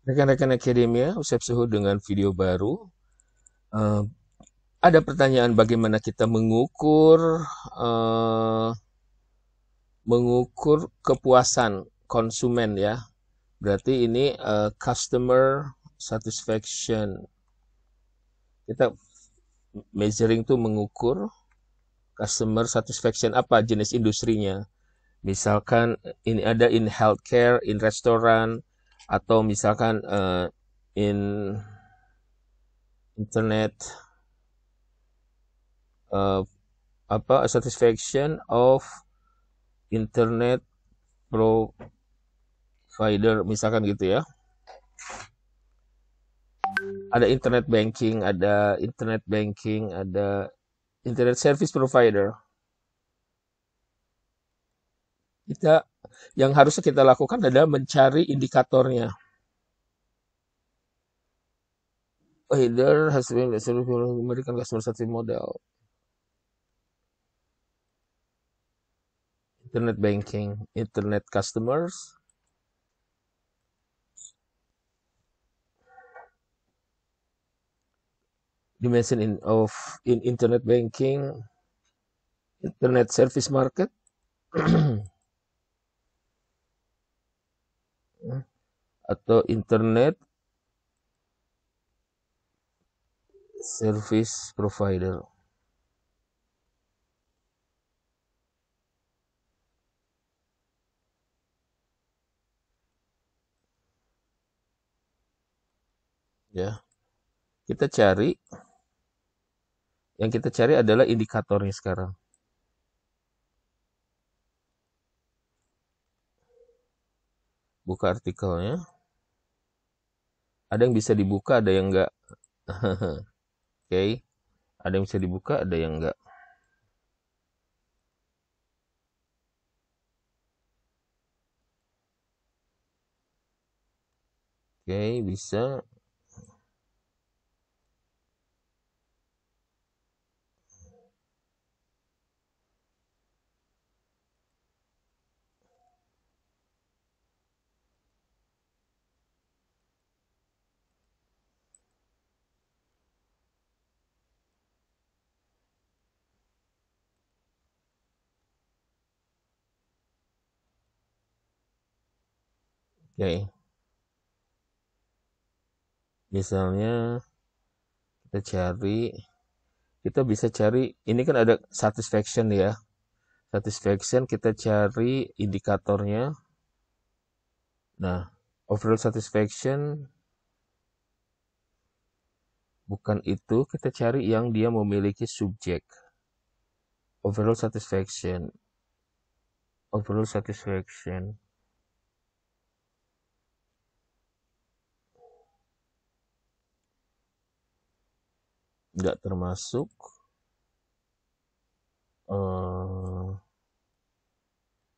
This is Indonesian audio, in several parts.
Rekan-rekan akademia, Usep Suhu dengan video baru. Eh, ada pertanyaan bagaimana kita eh, mengukur kepuasan konsumen ya. Berarti ini customer satisfaction. Kita measuring tuh mengukur customer satisfaction apa jenis industrinya. Misalkan ini ada in healthcare, in restoran, atau misalkan in internet uh, apa satisfaction of internet provider misalkan gitu ya. Ada internet banking, ada internet service provider. Kita yang harus kita lakukan adalah mencari indikatornya. Either has been memberikan customer satisfaction model. Internet banking, internet customers, dimension in internet banking, internet service market, atau internet service provider. Ya, kita cari, yang kita cari adalah indikatornya sekarang. Buka artikelnya. Ada yang bisa dibuka, ada yang enggak. Oke, ada yang bisa dibuka, ada yang enggak. Oke, bisa. Oke, misalnya kita bisa cari, ini kan ada satisfaction ya. Satisfaction kita cari indikatornya. Nah, overall satisfaction bukan itu, kita cari yang dia memiliki subjek. Overall satisfaction. Overall satisfaction. Nggak termasuk.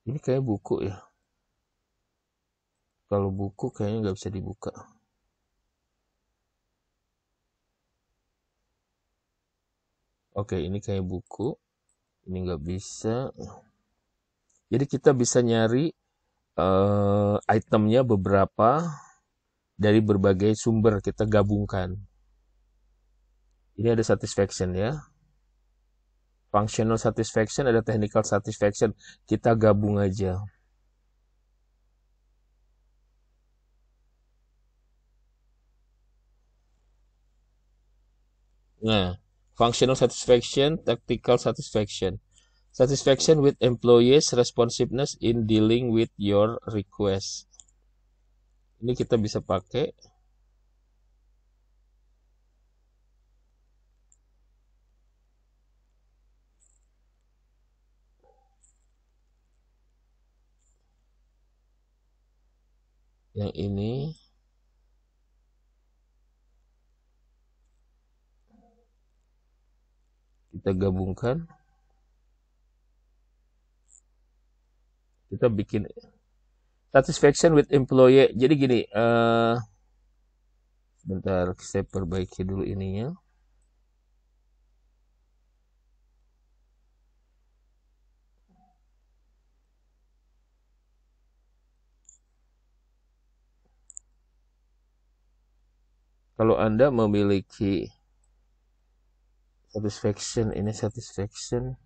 Ini kayak buku ya. Kalau buku kayaknya nggak bisa dibuka. Oke, ini kayak buku. Ini nggak bisa. Jadi kita bisa nyari itemnya beberapa dari berbagai sumber kita gabungkan. Ini ada satisfaction ya. Functional satisfaction, ada technical satisfaction. Kita gabung aja. Nah, functional satisfaction, tactical satisfaction. Satisfaction with employees responsiveness in dealing with your request. Ini kita bisa pakai. Yang ini. Kita gabungkan. Kita bikin satisfaction with employee. Jadi gini, sebentar saya perbaiki dulu ininya. Kalau Anda memiliki satisfaction, ini satisfaction.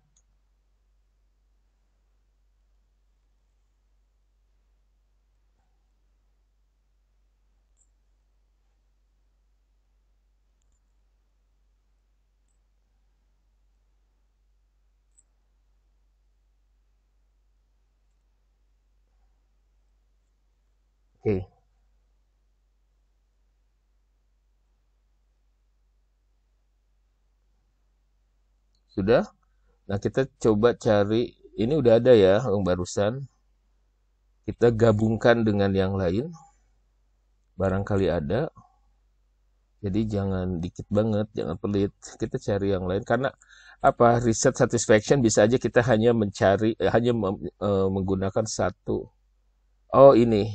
Oke, sudah. Nah, kita coba cari, ini udah ada ya yang barusan. Kita gabungkan dengan yang lain, barangkali ada. Jadi jangan dikit banget, jangan pelit. Kita cari yang lain karena apa? Reset satisfaction bisa aja kita hanya mencari, menggunakan satu. Oh ini,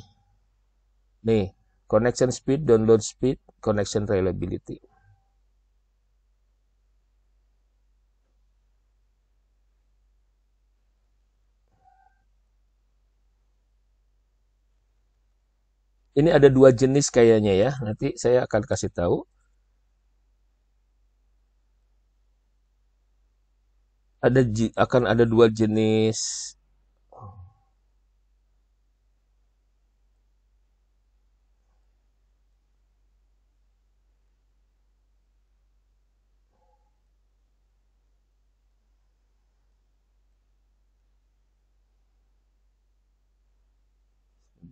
nih, connection speed, download speed, connection reliability. Ini ada dua jenis kayaknya ya. Nanti saya akan kasih tahu. Akan ada dua jenis.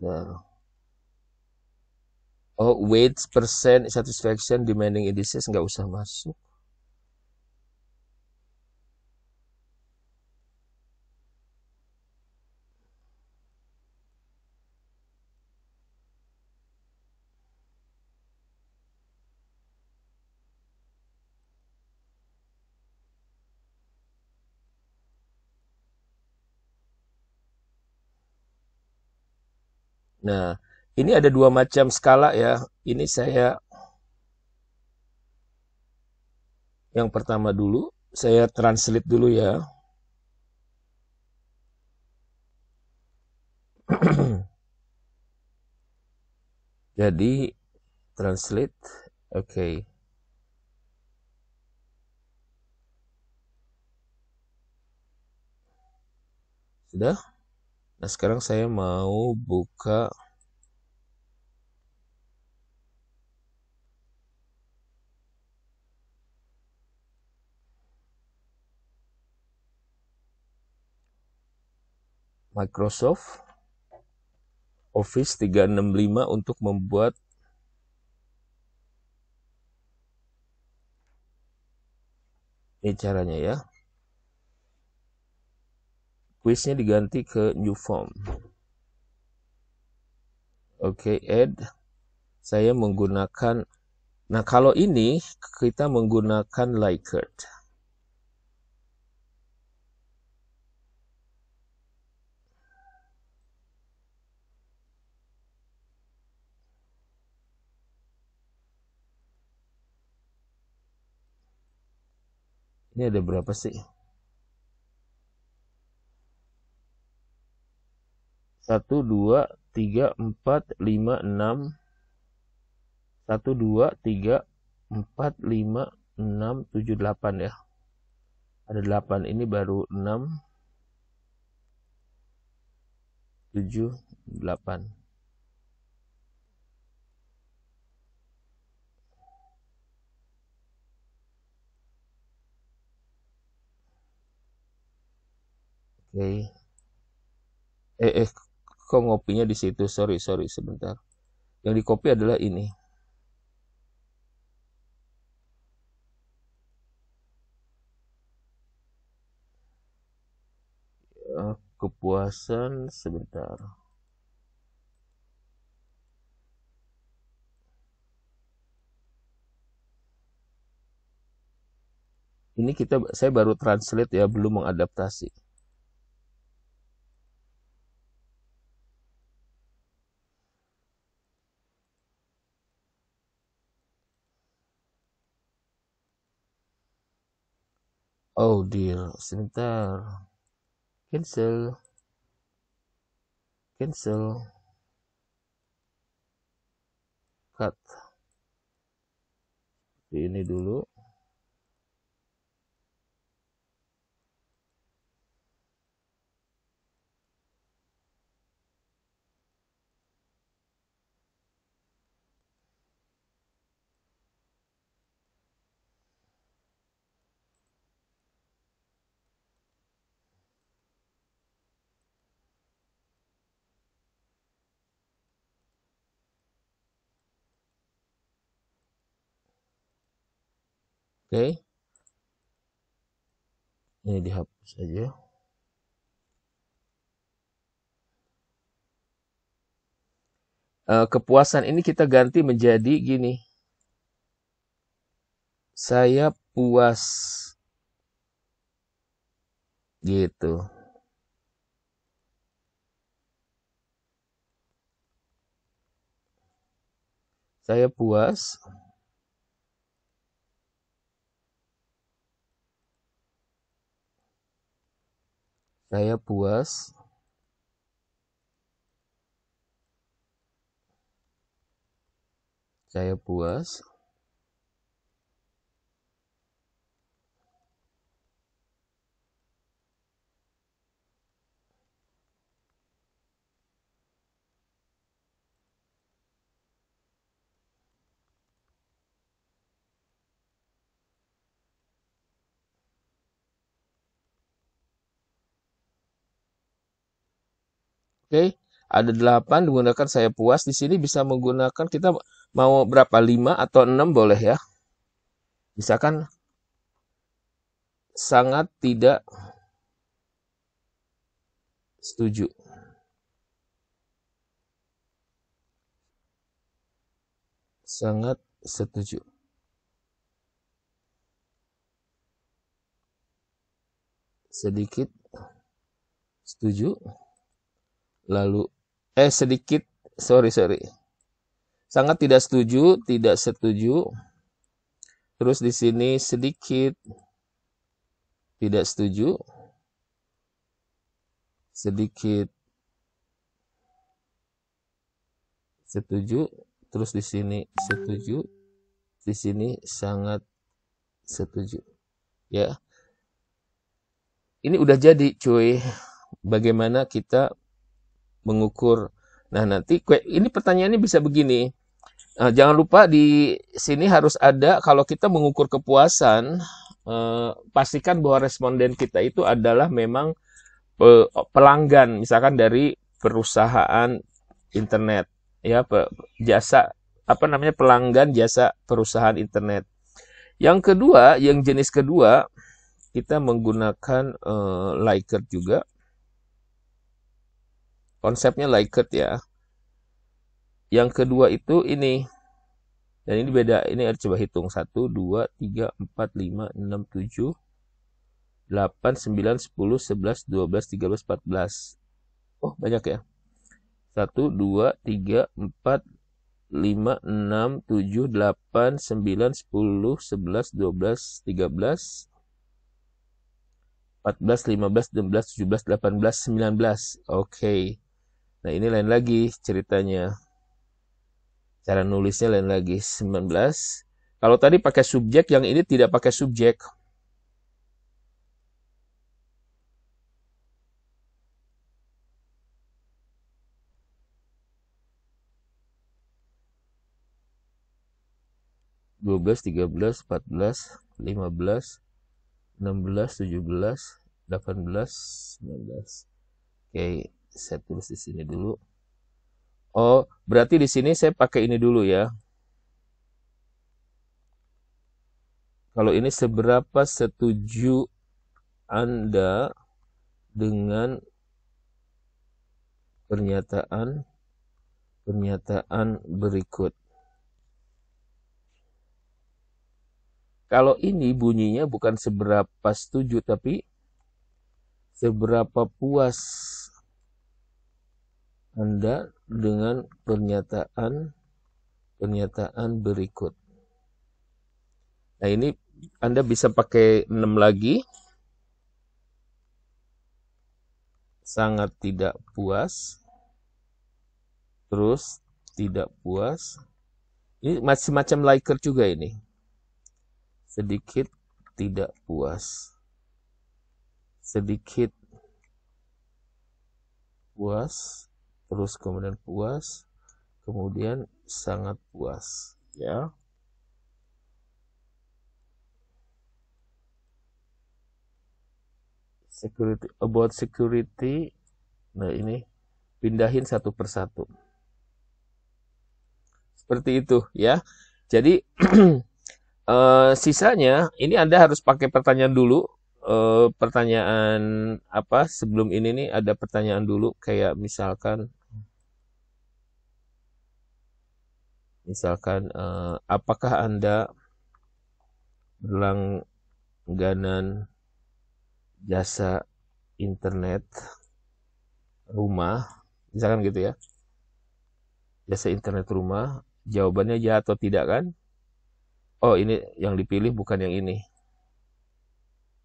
Bentar. Oh, weight percent satisfaction demanding indices nggak usah masuk. Nah, ini ada dua macam skala ya. Ini saya yang pertama dulu, saya translate dulu ya. Jadi translate, oke. Sudah? Nah, sekarang saya mau buka Microsoft Office 365 untuk membuat ini caranya ya. Quiznya diganti ke new form. Oke, add. Saya menggunakan, nah kalau ini kita menggunakan Likert. Ini ada berapa sih? 1, 2, 3, 4, 5, 6. 1, 2, 3, 4, 5, 6, 7, 8 ya. Ada 8, ini baru 6, 7, 8. Oke. Kok ngopinya di situ? Sorry, sebentar. Yang di copy adalah ini. Kepuasan sebentar. Ini saya baru translate ya, belum mengadaptasi. Oh dear, sebentar. Cancel. Cut. seperti ini dulu. Oke. Ini dihapus aja. Kepuasan ini kita ganti menjadi gini. Saya puas. Gitu. Saya puas. Saya puas. Saya puas. Oke, ada 8 menggunakan saya puas. Di sini bisa menggunakan, kita mau berapa? 5 atau 6 boleh ya. Misalkan sangat tidak setuju. Sangat setuju. Sedikit setuju. Lalu sedikit, sorry. Sangat tidak setuju, tidak setuju. Terus di sini sedikit tidak setuju. Sedikit setuju. Terus di sini setuju. Di sini sangat setuju. Ya. Ini udah jadi, cuy. Bagaimana kita mengukur. Nah, nanti ini pertanyaannya bisa begini. Jangan lupa di sini harus ada, kalau kita mengukur kepuasan, pastikan bahwa responden kita itu adalah memang pelanggan, misalkan dari perusahaan internet, ya, jasa pelanggan jasa perusahaan internet. Yang kedua, yang jenis kedua, kita menggunakan Likert juga. Konsepnya Likert ya. Yang kedua itu ini. Dan ini beda. Ini harus coba hitung. 1, 2, 3, 4, 5, 6, 7, 8, 9, 10, 11, 12, 13, 14. Oh, banyak ya. 1, 2, 3, 4, 5, 6, 7, 8, 9, 10, 11, 12, 13, 14, 15, 16, 17, 18, 19. Oke. Nah, ini lain lagi ceritanya. Cara nulisnya lain lagi. 19. Kalau tadi pakai subjek, yang ini tidak pakai subjek. Dua belas, 13, 14, 15, 16, 17, 18, 19. Oke, saya tulis di sini dulu. Oh, berarti di sini saya pakai ini dulu ya. Kalau ini seberapa setuju Anda dengan pernyataan berikut. Kalau ini bunyinya bukan seberapa setuju, tapi seberapa puas Anda dengan pernyataan berikut. Nah, ini Anda bisa pakai 6 lagi. Sangat tidak puas. Terus tidak puas. Ini macam Likert juga ini. sedikit tidak puas, sedikit puas, terus kemudian puas, kemudian sangat puas, ya. Security, about security. Nah, ini pindahin satu persatu. Seperti itu, ya. Jadi sisanya ini Anda harus pakai pertanyaan dulu. Pertanyaan apa sebelum ini nih, ada pertanyaan dulu, kayak misalkan apakah Anda berlangganan jasa internet rumah, misalkan gitu ya, jasa internet rumah. Jawabannya ya atau tidak kan. Oh, ini yang dipilih bukan yang ini,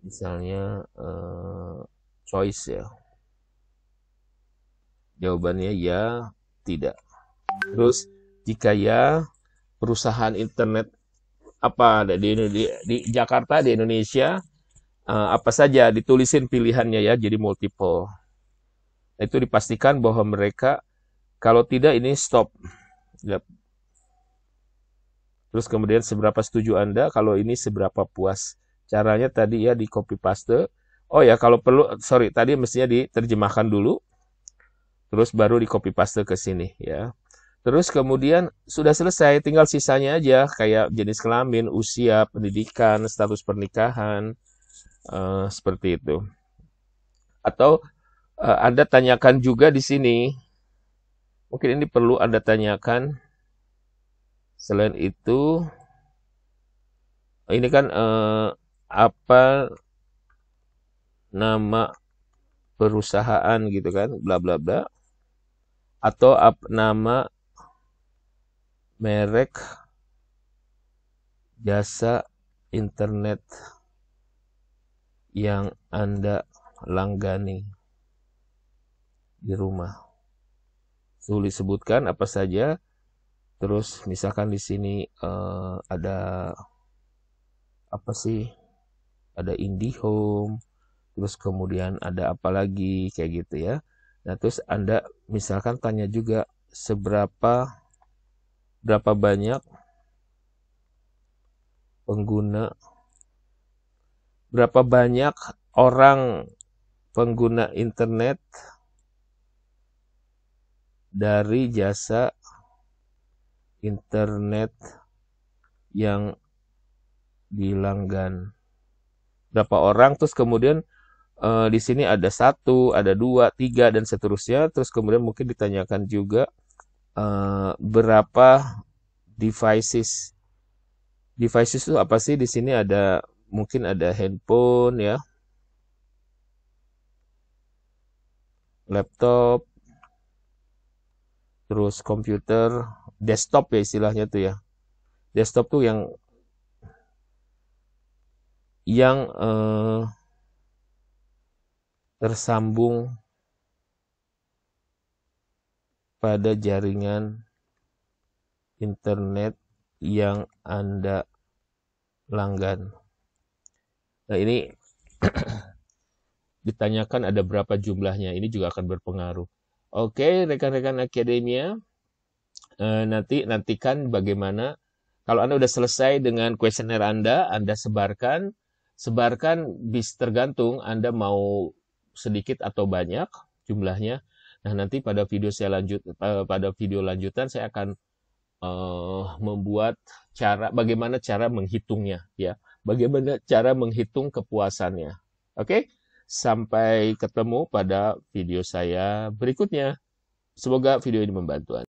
misalnya choice ya, jawabannya ya, tidak. Terus jika ya, perusahaan internet apa ada di Jakarta, di Indonesia, apa saja, ditulisin pilihannya ya, jadi multiple. Itu dipastikan bahwa mereka, kalau tidak ini stop. Yep. Terus kemudian seberapa setuju Anda, kalau ini seberapa puas. Caranya tadi ya di copy paste. Oh ya, kalau perlu, sorry, tadi mestinya diterjemahkan dulu, terus baru di copy paste ke sini ya. Terus kemudian sudah selesai, tinggal sisanya aja, kayak jenis kelamin, usia, pendidikan, status pernikahan, seperti itu. Atau Anda tanyakan juga di sini, mungkin ini perlu Anda tanyakan. Selain itu, ini kan apa nama perusahaan gitu kan, bla bla bla, atau nama merek jasa internet yang Anda langgani di rumah. Sulit sebutkan apa saja. Terus misalkan di sini ada apa sih? Ada IndiHome, terus kemudian ada apa lagi kayak gitu ya. Nah, terus Anda misalkan tanya juga berapa banyak pengguna, berapa banyak orang pengguna internet dari jasa internet yang dilanggan. Berapa orang, terus kemudian di sini ada 1, ada 2, 3 dan seterusnya. Terus kemudian mungkin ditanyakan juga berapa devices. Devices itu apa sih? Di sini ada mungkin ada handphone ya, laptop, terus komputer, desktop ya istilahnya tuh ya. Desktop tuh yang tersambung pada jaringan internet yang Anda langgan. Nah, ini ditanyakan ada berapa jumlahnya, ini juga akan berpengaruh. Oke, rekan-rekan akademia, nantikan bagaimana kalau Anda sudah selesai dengan kuesioner Anda sebarkan tergantung Anda mau sedikit atau banyak jumlahnya. Nah, nanti pada video lanjutan saya akan membuat bagaimana cara menghitungnya ya. Bagaimana cara menghitung kepuasannya. Oke? Sampai ketemu pada video saya berikutnya. Semoga video ini membantu Anda.